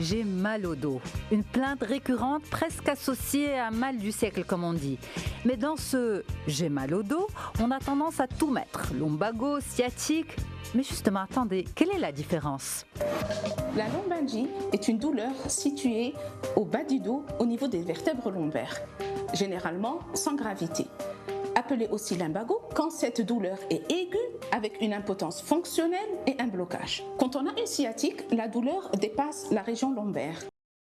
J'ai mal au dos. Une plainte récurrente presque associée à un mal du siècle comme on dit. Mais dans ce « j'ai mal au dos », on a tendance à tout mettre. Lumbago, sciatique. Mais justement, attendez, quelle est la différence? La lombalgie est une douleur située au bas du dos au niveau des vertèbres lombaires, généralement sans gravité. Appelée aussi lumbago quand cette douleur est aiguë avec une impotence fonctionnelle et un blocage. Quand on a une sciatique, la douleur dépasse la région lombaire.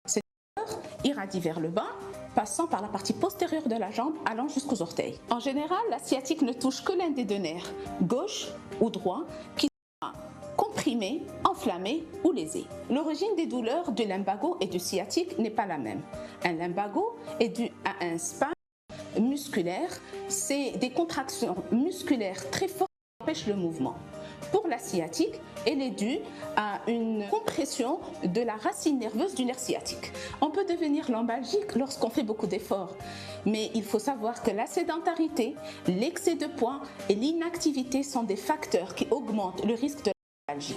Cette douleur irradie vers le bas, passant par la partie postérieure de la jambe allant jusqu'aux orteils. En général, la sciatique ne touche que l'un des deux nerfs, gauche ou droit, qui sera comprimé, enflammé ou lésé. L'origine des douleurs du lumbago et du sciatique n'est pas la même. Un lumbago est dû à un spasme musculaire, c'est des contractions musculaires très fortes qui empêchent le mouvement. Pour la sciatique, elle est due à une compression de la racine nerveuse du nerf sciatique. On peut devenir lombalgique lorsqu'on fait beaucoup d'efforts, mais il faut savoir que la sédentarité, l'excès de poids et l'inactivité sont des facteurs qui augmentent le risque de lombalgie,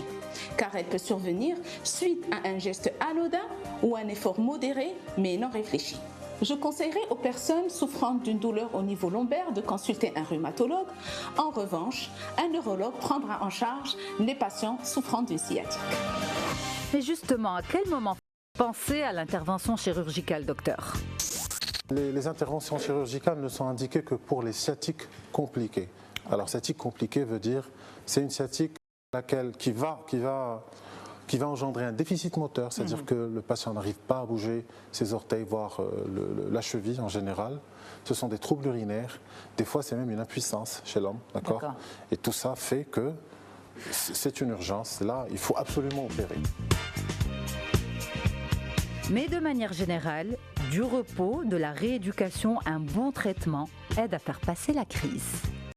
car elle peut survenir suite à un geste anodin ou un effort modéré mais non réfléchi. Je conseillerais aux personnes souffrant d'une douleur au niveau lombaire de consulter un rhumatologue. En revanche, un neurologue prendra en charge les patients souffrant d'une sciatique. Mais justement, à quel moment penser à l'intervention chirurgicale, docteur? Les interventions chirurgicales ne sont indiquées que pour les sciatiques compliquées. Alors, sciatique compliquée veut dire c'est une sciatique qui va engendrer un déficit moteur, c'est-à-dire que le patient n'arrive pas à bouger ses orteils, voire la cheville en général. Ce sont des troubles urinaires. Des fois, c'est même une impuissance chez l'homme, d'accord ? Et tout ça fait que c'est une urgence. Là, il faut absolument opérer. Mais de manière générale, du repos, de la rééducation, un bon traitement aide à faire passer la crise.